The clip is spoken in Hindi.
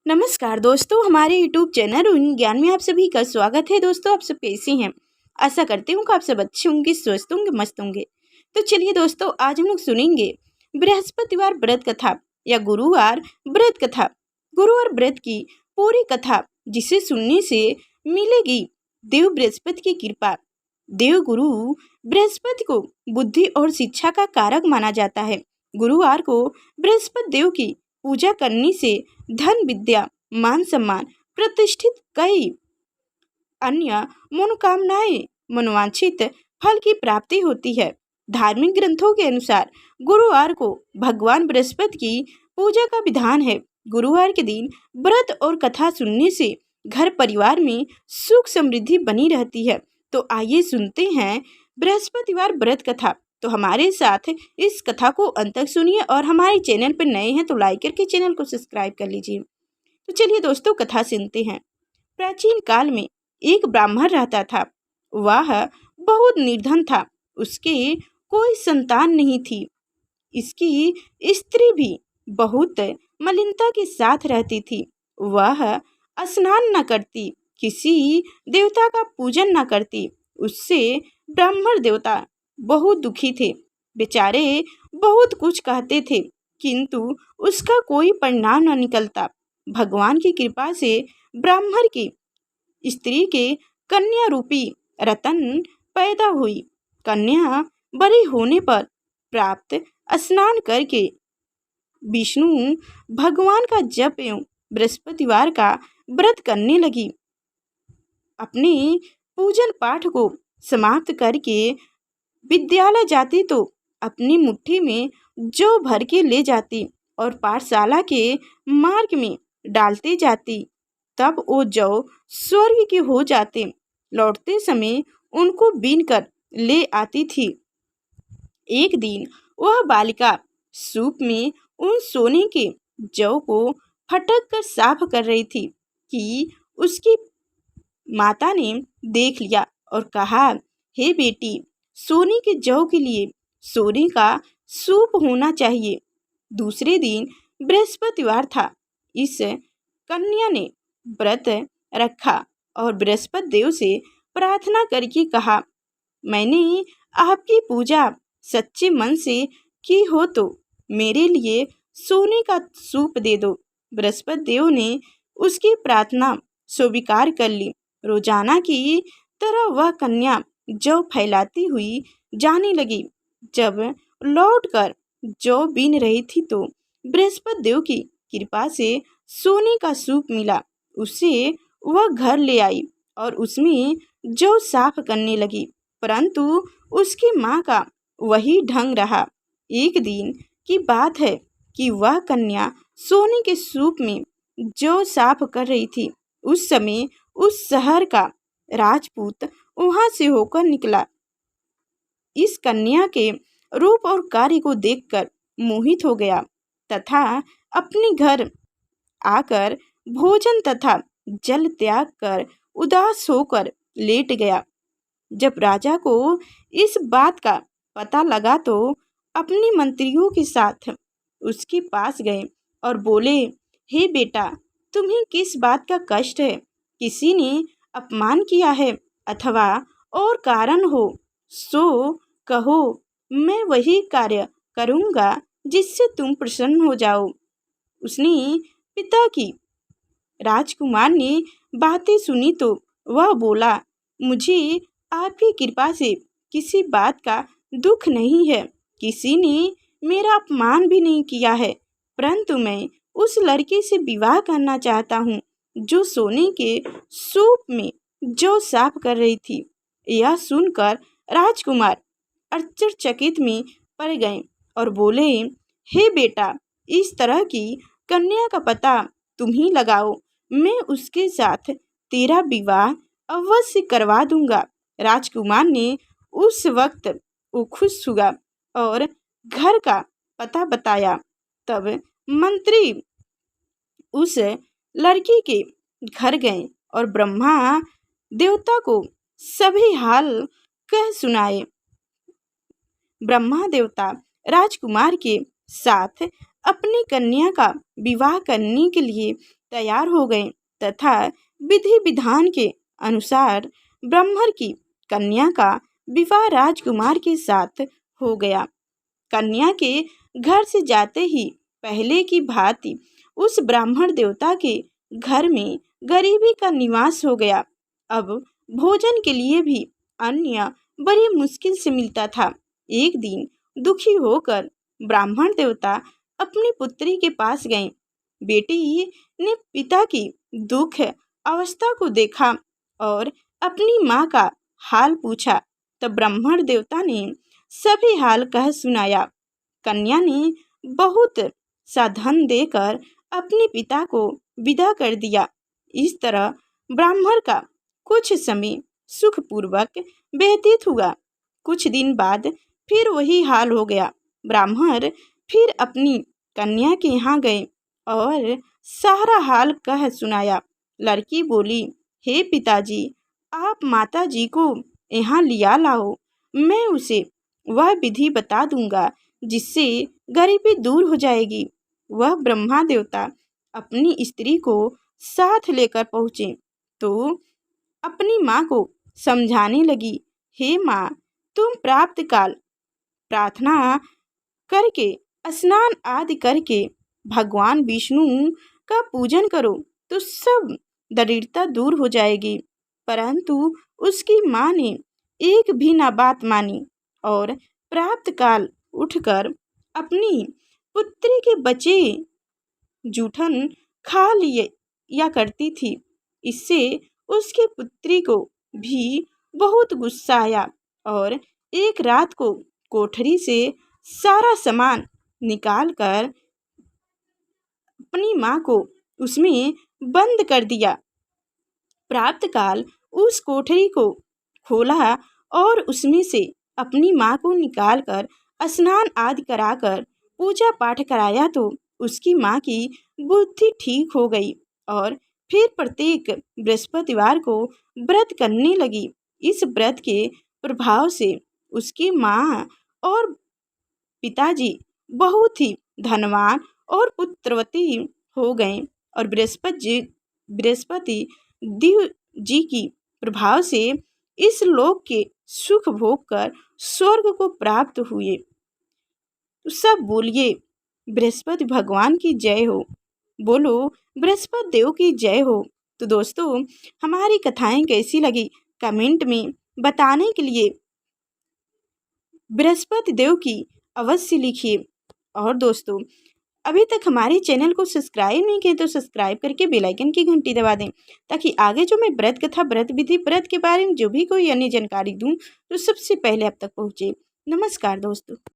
नमस्कार दोस्तों, हमारे YouTube चैनल रोहिणी ज्ञान में आप सभी का स्वागत है। दोस्तों, आप सब कैसे हैं? आशा करती हूँ कि आप सब अच्छे होंगे, स्वस्थ होंगे, मस्त होंगे। तो चलिए दोस्तों, आज हम लोग सुनेंगे बृहस्पतिवार व्रत कथा या गुरुवार व्रत कथा। गुरुवार व्रत की पूरी कथा, जिसे सुनने से मिलेगी देव बृहस्पति की कृपा। देव गुरु बृहस्पति को बुद्धि और शिक्षा का कारक माना जाता है। गुरुवार को बृहस्पति देव की पूजा करने से धन, विद्या, मान सम्मान, प्रतिष्ठित कई अन्य मनोकामनाएं, मनोवांछित फल की प्राप्ति होती है। धार्मिक ग्रंथों के अनुसार गुरुवार को भगवान बृहस्पति की पूजा का विधान है। गुरुवार के दिन व्रत और कथा सुनने से घर परिवार में सुख समृद्धि बनी रहती है। तो आइए सुनते हैं बृहस्पतिवार व्रत कथा। तो हमारे साथ इस कथा को अंत तक सुनिए और हमारे चैनल पर नए हैं तो लाइक करके चैनल को सब्सक्राइब कर लीजिए। तो चलिए दोस्तों, कथा सुनते हैं। प्राचीन काल में एक ब्राह्मण रहता था। वह बहुत निर्धन था। उसके कोई संतान नहीं थी। इसकी स्त्री भी बहुत मलिनता के साथ रहती थी। वह स्नान न करती, किसी देवता का पूजन न करती। उससे ब्राह्मण देवता बहुत दुखी थे। बेचारे बहुत कुछ कहते थे, किंतु उसका कोई परिणाम न निकलता। भगवान की कृपा से ब्राह्मण की स्त्री के कन्या रूपी रतन पैदा हुई। कन्या बड़ी होने पर प्राप्त स्नान करके विष्णु भगवान का जप एवं बृहस्पतिवार का व्रत करने लगी। अपने पूजन पाठ को समाप्त करके विद्यालय जाती तो अपनी मुट्ठी में जौ भर के ले जाती और पाठशाला के मार्ग में डालते जाती। तब वो जौ स्वर्ग के हो जाते। लौटते समय उनको बीन कर ले आती थी। एक दिन वह बालिका सूप में उन सोने के जौ को फटक कर साफ कर रही थी कि उसकी माता ने देख लिया और कहा, हे बेटी, सोने के जौ के लिए सोने का सूप होना चाहिए। दूसरे दिन बृहस्पतिवार था। इस कन्या ने व्रत रखा और बृहस्पति देव से प्रार्थना करके कहा, मैंने आपकी पूजा सच्चे मन से की हो तो मेरे लिए सोने का सूप दे दो। बृहस्पति देव ने उसकी प्रार्थना स्वीकार कर ली। रोजाना की तरह वह कन्या जौ फैलाती हुई जाने लगी। जब लौटकर जौ बीन रही थी तो बृहस्पति देव की कृपा से सोने का सूप मिला। उसे वह घर ले आई और उसमें जौ साफ करने लगी, परंतु उसकी माँ का वही ढंग रहा। एक दिन की बात है कि वह कन्या सोने के सूप में जौ साफ कर रही थी। उस समय उस शहर का राजपूत वहां से होकर निकला। इस कन्या के रूप और कार्य को देखकर मोहित हो गया तथा अपने घर आकर भोजन तथा जल त्याग कर उदास होकर लेट गया। जब राजा को इस बात का पता लगा तो अपने मंत्रियों के साथ उसके पास गए और बोले, हे बेटा, तुम्हें किस बात का कष्ट है? किसी ने अपमान किया है अथवा और कारण हो सो कहो, मैं वही कार्य करूँगा जिससे तुम प्रसन्न हो जाओ। उसने पिता की राजकुमार ने बातें सुनी तो वह बोला, मुझे आपकी कृपा से किसी बात का दुख नहीं है। किसी ने मेरा अपमान भी नहीं किया है, परंतु मैं उस लड़की से विवाह करना चाहता हूँ जो सोने के सूप में जौ साफ कर रही थी। यह सुनकर राजकुमार आश्चर्यचकित में पड़ गए और बोले, हे बेटा, इस तरह की कन्या का पता तुम ही लगाओ। मैं उसके साथ तेरा विवाह अवश्य करवा दूंगा। राजकुमार ने उस वक्त वो खुश हुआ और घर का पता बताया। तब मंत्री उस लड़की के घर गए और ब्रह्मा देवता को सभी हाल कह सुनाए। ब्रह्मा देवता राजकुमार के साथ अपनी कन्या का विवाह करने के लिए तैयार हो गए तथा विधि विधान के अनुसार ब्रह्मर की कन्या का विवाह राजकुमार के साथ हो गया। कन्या के घर से जाते ही पहले की भांति उस ब्राह्मण देवता के घर में गरीबी का निवास हो गया। अब भोजन के लिए भी अन्य बड़ी मुश्किल से मिलता था। एक दिन दुखी होकर ब्राह्मण देवता अपनी पुत्री के पास गए। बेटी ने पिता की दुख अवस्था को देखा और अपनी माँ का हाल पूछा। तब ब्राह्मण देवता ने सभी हाल कह सुनाया। कन्या ने बहुत सा धन देकर अपने पिता को विदा कर दिया। इस तरह ब्राह्मण का कुछ समय सुखपूर्वक व्यतीत हुआ। कुछ दिन बाद फिर वही हाल हो गया। ब्राह्मण फिर अपनी कन्या के यहाँ गए और सारा हाल कह सुनाया। लड़की बोली, हे पिताजी, आप माता जी को यहाँ लिया लाओ, मैं उसे वह विधि बता दूंगा जिससे गरीबी दूर हो जाएगी। वह ब्रह्मा देवता अपनी स्त्री को साथ लेकर पहुँचे तो अपनी माँ को समझाने लगी, हे माँ, तुम प्राप्त काल प्रार्थना करके स्नान आदि करके भगवान विष्णु का पूजन करो तो सब दरिद्रता दूर हो जाएगी। परंतु उसकी माँ ने एक भी ना बात मानी और प्राप्त काल उठकर अपनी पुत्री के बचे जूठन खा लिए या करती थी। इससे उसकी पुत्री को भी बहुत गुस्सा आया और एक रात को कोठरी से सारा सामान निकालकर अपनी माँ को उसमें बंद कर दिया। प्राप्त काल उस कोठरी को खोला और उसमें से अपनी माँ को निकालकर स्नान आदि कराकर पूजा पाठ कराया तो उसकी माँ की बुद्धि ठीक हो गई और फिर प्रत्येक बृहस्पतिवार को व्रत करने लगी। इस व्रत के प्रभाव से उसकी माँ और पिताजी बहुत ही धनवान और पुत्रवती हो गए और बृहस्पति देव जी की प्रभाव से इस लोक के सुख भोग कर स्वर्ग को प्राप्त हुए। तो सब बोलिए, बृहस्पति भगवान की जय हो। बोलो, बृहस्पति देव की जय हो। तो दोस्तों, हमारी कथाएं कैसी लगी कमेंट में बताने के लिए बृहस्पति देव की अवश्य लिखिए। और दोस्तों, अभी तक हमारे चैनल को सब्सक्राइब नहीं किए तो सब्सक्राइब करके बेल आइकन की घंटी दबा दें ताकि आगे जो मैं व्रत कथा, व्रत विधि, व्रत के बारे में जो भी कोई अन्य जानकारी दूं तो सबसे पहले आप तक पहुंचे। नमस्कार दोस्तों।